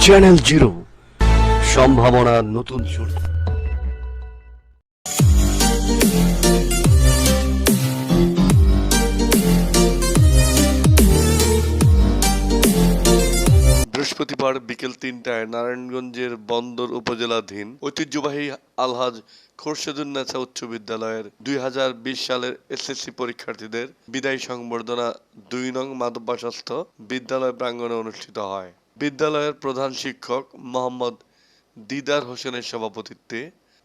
Channel zero, সম্ভাবনার নতুন শুরু। বৃহস্পতিবার বিকেল ৩টায় নারায়ণগঞ্জের বন্দর উপজেলাধীন ঐতিহ্যবাহী আলহাজ খোরশেদুন্নেছা উচ্চ বিদ্যালয়ের ২০২০ সালের এসএসসি পরীক্ষার্থীদের বিদায়ী সংবর্ধনা ২ নং মাধববাসাস্থ বিদ্যালয় প্রাঙ্গণে অনুষ্ঠিত হয়। বিদ্যালয়ের প্রধান শিক্ষক মোহাম্মদ দিদার হোসেনের সভাপতিত্বে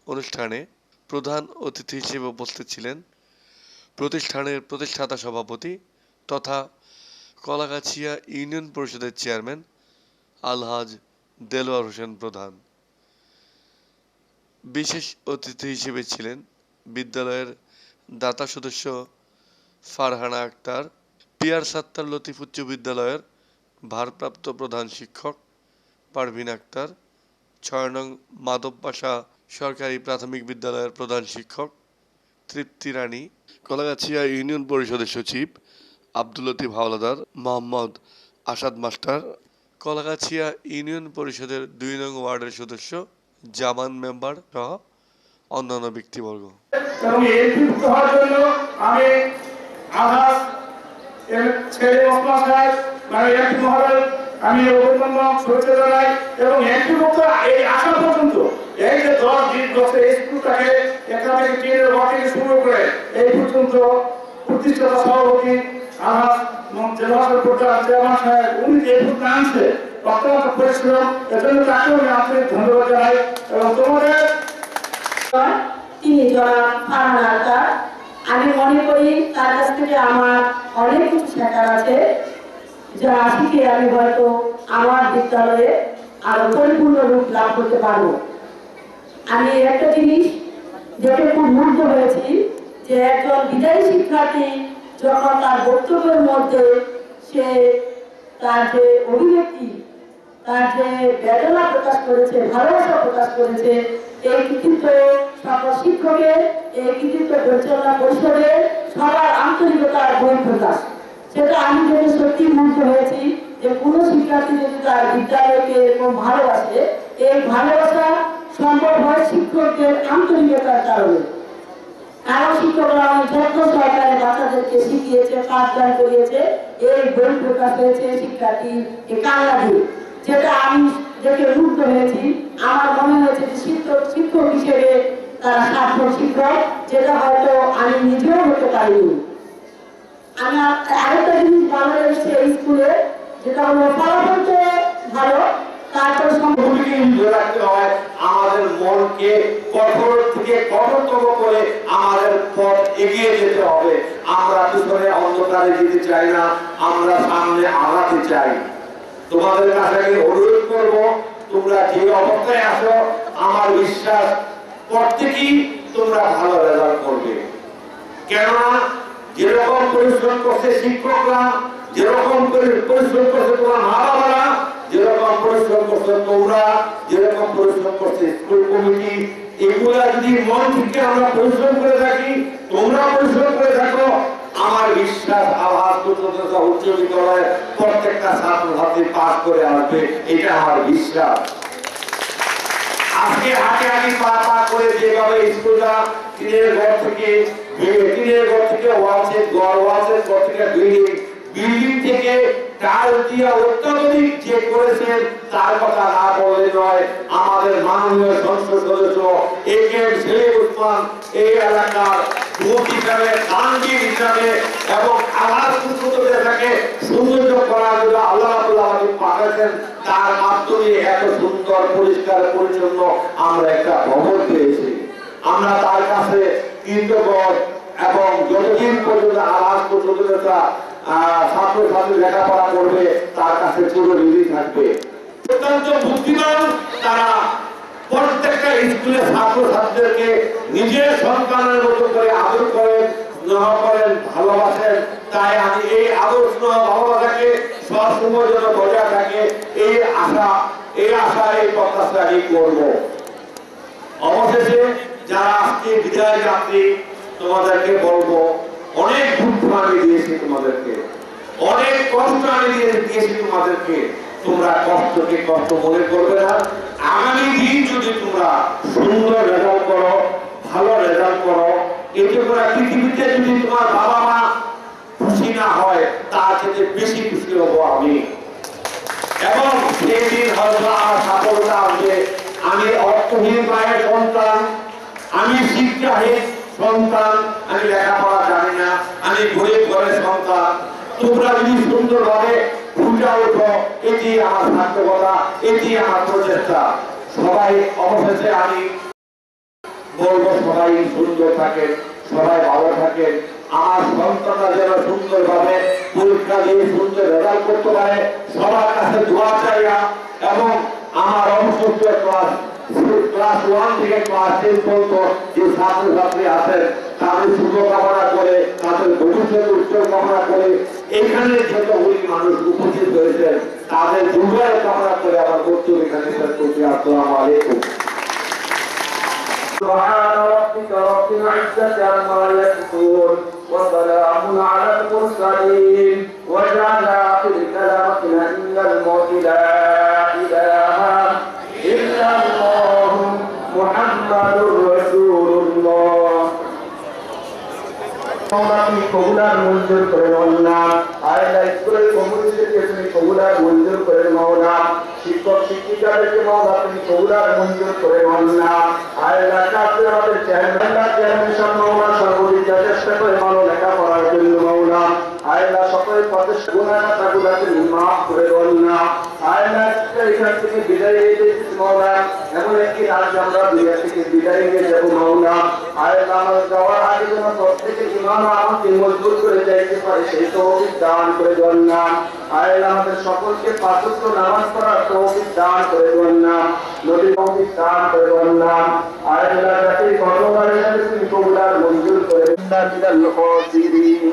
অনুষ্ঠানে প্রধান অতিথি হিসেবে উপস্থিত ছিলেন প্রতিষ্ঠানের প্রতিষ্ঠাতা সভাপতি তথা কলাগাছিয়া ইউনিয়ন পরিষদের চেয়ারম্যান আলহাজ দেলোয়ার হোসেন প্রধান। বিশেষ অতিথি হিসেবে ছিলেন বিদ্যালয়ের দাতা সদস্য ফারহানা আক্তার, পিয়ার সাত্তার লতিফ উচ্চ বিদ্যালয়ের ভারপ্রাপ্ত প্রধান শিক্ষক পারভিন আক্তার, ৬ নং মাধববাসা সরকারি প্রাথমিক বিদ্যালয়ের প্রধান শিক্ষক তৃপ্তি রানী, কলাগাছিয়া ইউনিয়ন পরিষদের সচিব আব্দুল লতিফ হাওলাদার, মোহাম্মদ আসাদ মাস্টার, কলাগাছিয়া ইউনিয়ন পরিষদের ২ নং ওয়ার্ডের সদস্য জামান মেম্বার সহ অন্যান্য ব্যক্তিবর্গ। এবং এমপিভুক্ত হওয়ার জন্য আমি আলহাজ ছেলে ওসমান সাহেব মানে এমপি মহোদয় আমি অভিনন্দন শুভেচ্ছা জানাই। এবং এমপিভুক্ত এই আসা পর্যন্ত এই যে ১০-২০ বছর এই স্কুলটাকে এখান থেকে টিনের ঘর থেকে শুরু করে এই পর্যন্ত প্রতিষ্ঠাতা সভাপতি আলহাজ চেয়ারম্যান সাহেব উনি যে ভূমিকা আনছে অত্যন্ত পরিশ্রম, এজন্য তাকেও আমি আন্তরিক ধন্যবাদ জানাই। এবং তোমাদের তিনি জনাব ফারহানা আক্তার, আমি মনে করি তার কাছ থেকে আমার অনেক কিছু শেখার আছে, যা শিখে আমি হয়তো আমার বিদ্যালয়ে আরো পরিপূর্ণ রূপ লাভ করতে পারবো। আমি একটা জিনিস দেখে খুব মুগ্ধ হয়েছি যে একজন বিদায়ী শিক্ষার্থী যখন তার বক্তব্যের মধ্যে সে তার যে অভিব্যক্তি, তার যে বেদনা প্রকাশ করেছে, ভালোবাসা প্রকাশ করেছে, এই কৃতিত্ব সকল শিক্ষকের, এই কৃতিত্ব পরিচালনা পরিষদের সবার আন্তরিকতার বহিঃপ্রকাশ। সেটা আমি দেখে সত্যি মুগ্ধ হয়েছি যে কোনো শিক্ষার্থী যদি তার বিদ্যালয়কে এরকম ভালোবাসে, এই ভালোবাসা সম্ভব হয় শিক্ষকদের আন্তরিকতার কারণে। আরো শিক্ষকরা অনেক যত্ন সহকারে বাচ্চাদেরকে শিখিয়েছে, পাঠদান করিয়েছে, এই বই প্রকাশ হয়েছে শিক্ষার্থীর কান্না দিয়ে, যেটা আমি দেখে মুগ্ধ হয়েছি। আমার মনে হয়েছে যে শিক্ষক হিসেবে তারা সার্থক শিক্ষক, যেটা হয়তো আমি নিজেও হতে পারিনি। আমি আরেকটা জিনিস ভালো লেগেছে এই স্কুলে, যেটা হলো ফলাফল তো ভালো, তারপর রাখতে হয় আমাদের মনকে কঠোর থেকে কঠোরতম করে আমাদের পথ এগিয়ে যেতে হবে। আমরা পিছনে অন্ধকারে যেতে চাই না, আমরা সামনে আগাতে চাই। তোমাদের কাছে আমি অনুরোধ করবো, তোমরা যে অবস্থায় আসো আমার বিশ্বাস প্রত্যেকেই তোমরা ভালো রেজাল্ট করবে। কেননা যেরকম পরিশ্রম করছে শিক্ষকরা, যেরকম পরিশ্রম করছে তোমার মা বাবারা, যেরকম পরিশ্রম করছে তোমরা, যেরকম পরিশ্রম করছে স্কুল কমিটি, এগুলা যদি মন থেকে আমরা পরিশ্রম করে থাকি, তোমরা পরিশ্রম করে থাকো, আমার বিশ্বাস আলহাজ উচ্চ বিদ্যালয়ের প্রত্যেকটা ছাত্রছাত্রী পাস করে আসবে, এটা আমার বিশ্বাস। আজকে হাতে হাতে পা পা করে যেভাবে স্কুলটা টিনের ঘর থেকে ওয়ালসেট ঘর থেকে বিল্ডিং থেকে টাইল দিয়ে অত্যাধুনিক যে করেছেন তার কথা না বললে নয়। আমাদের মাননীয় সংসদ সদস্য একেএম সেলিম ওসমান এই এলাকার দূত হিসাবে, কানজির হিসাবে এবং আলহাজ কুতুবুদ্দিনকে সৌন্দর্য করার জন্য আল্লাহ আমাকে পাঠাচ্ছেন, তার মাধ্যমে এত সুন্দর পরিষ্কার পরিচ্ছন্ন আমরা একটা ভবন পেয়েছি। আমরা তার কাছে কৃতজ্ঞ এবং যতদিন পর্যন্ত আলহাজ কুতুবুদ্দিনটা ছাত্রছাত্রী লেখাপড়া করবে তার কাছে চিরঋণী থাকবে। অত্যন্ত বুদ্ধিমান তারা, প্রত্যেকটা স্কুলে ছাত্রছাত্রীদেরকে নিজের সন্তানের মতো করে আদর করেন, স্নেহ করেন, ভালোবাসেন। তাই আমি এই আদর স্নেহ ভালোবাসাকে সবসময় যেন বজায় থাকে এই আশা এই প্রত্যাশা আমি করবো। অবশেষে যারা আজকে বিদায় যাত্রী, তোমাদেরকে বলবো অনেক দুঃখ আমি দিয়েছি তোমাদেরকে, অনেক কষ্ট আমি দিয়েছি তোমাদেরকে, তোমরা কষ্টকে কষ্ট মনে করবে না। আগামী দিন যদি তোমরা সুন্দর রেজাল্ট করো, ভালো রেজাল্ট করো, এতে করে পৃথিবীতে যদি তোমার বাবা মা খুশি না হয়, তার থেকে বেশি খুশি হবো আমি। এবং সেদিন হয়তো আমার সাফল্য আসবে। আমি অর্থহীন মায়ের সন্তান, আমি শিক্ষাহীন সন্তান, আমি লেখাপড়া জানি না, আমি গরিব ঘরের সন্তান। তোমরা যদি সুন্দরভাবে ফুটে ওঠো, এটি আমার সার্থকতা, এটি আমার প্রচেষ্টা। সবাই অবশেষে আমি বলবো, সবাই সুন্দর থাকেন, সবাই ভালো থাকেন। আমার সন্তানরা যেন সুন্দরভাবে পরীক্ষা দিয়ে সুন্দর রেজাল্ট করতে পারে, সবার কাছে দোয়া চাইয়া। এবং আমার অবশিষ্ট ক্লাস 1 থেকে ক্লাস 10 পর্যন্ত যে ছাত্রছাত্রী আছেন, তাদের শুভকামনা করে, তাদের ভবিষ্যৎ উজ্জ্বল কামনা করে, এখানে যতগুলি মানুষ উপস্থিত হয়েছেন তাদের দুর্গের কামনা করে আমার বক্তব্য এখানে শেষ করছি। আসসালামু আলাইকুম। سبحان ربك رب العزة عما يصفون وسلام على المرسلين واجعل آخر كلامنا إن الموت لا إله إلا الله محمد رسول الله তুমি কবুলার মঞ্জুর করে মাওলা, আল্লাহ স্কুলের কমিটিকে তুমি কবুলার মঞ্জুর করে মাওলা, শিক্ষক শিক্ষিকাদেরকে মাওলা তুমি কবুলার মঞ্জুর করে মাওলা, আল্লাহ কাছে আমাদের চেয়ারম্যান সাহেব মাওলা সর্বদিক চেষ্টা করে ভালো লেখাপড়ার জন্য মাওলা, আল্লাহ সকলের পথে গুনাহগুলো তুমি মাফ করে মাওলা, আল্লাহ এখান থেকে বিদায় নিয়ে যেতে মাওলা, এমন একটি রাত আমরা দুনিয়া থেকে বিদায় নিয়ে যাবো মাওলা, আল্লাহ আমার যাওয়ার আগে যেন প্রত্যেকে ইমান আমাকে মজবুত করে যাইতে পারে সেই তৌফিক দান করে দেন না। আল্লাহ আমাদের সকলকে পাঁচ ওয়াক্ত নামাজ পড়ার তৌফিক দান করে দেন না, নবী তৌফিক দান করে দেন না। আল্লাহ জাতির কর্মকারের সাথে তুমি কবুলার মঞ্জুর করে মিনাল খাসিরিন।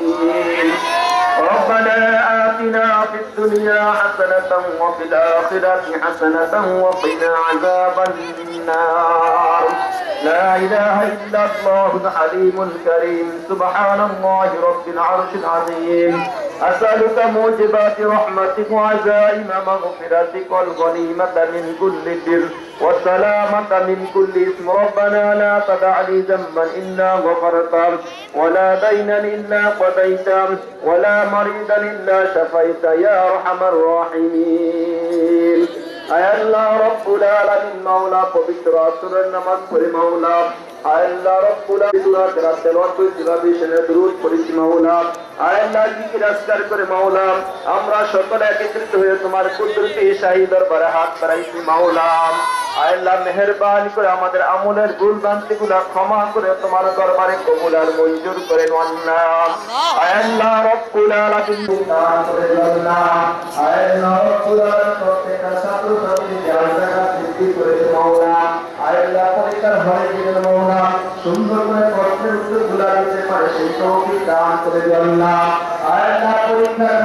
ربنا آتنا في الدنيا حسنة وفي الآخرة حسنة وقنا عذاب النار. لا إله إلا الله الحليم الكريم. سبحان الله رب العرش العظيم. أسألك موجبات رحمتك وعزائم مغفرتك والغنيمة من كل بر والسلامة من كل اسم. ربنا لا تدع لي ذنبا إلا غفرته ولا دينا إلا قضيته ولا مريضا إلا شفيته يا أرحم الراحمين. আয় আল্লাহ রব্বুল আলামিন মাওলা পবিত্র আসরের নামাজ পড়ে মাওলা, আয় আল্লাহ রব্বুল আলামিন সূরা কেরাত তেলাওয়াত করে সূরা বিশনে দরুদ পড়েছি মাওলা, আয় আল্লাহ জিকির আজকার করে মাওলা আমরা সকলে একত্রিত হয়ে তোমার কুদরতি শাহী দরবারে হাত বাড়াইছি মাওলা, আয় আল্লাহ মেহেরবানি করে আমাদের আমলের ভুল ভ্রান্তিগুলো ক্ষমা করে তোমার দরবারে কবুল আর মঞ্জুর করে নাও। আয় আল্লাহ রব্বুল আলামিন দান করে আল্লাহ, আয় আল্লাহ রব্বুল আলামিন প্রত্যেকটা ছাত্র ছাত্রীকে আল্লাহ সৃষ্টি করেছে মাওলা, আয় আল্লাহ পরীক্ষার হলে দিবেন মাওলা সুন্দর করে প্রশ্নের উত্তরগুলো দিতে পারে সেই তৌফিক দান করে আল্লাহ, আয় আল্লাহ পরীক্ষার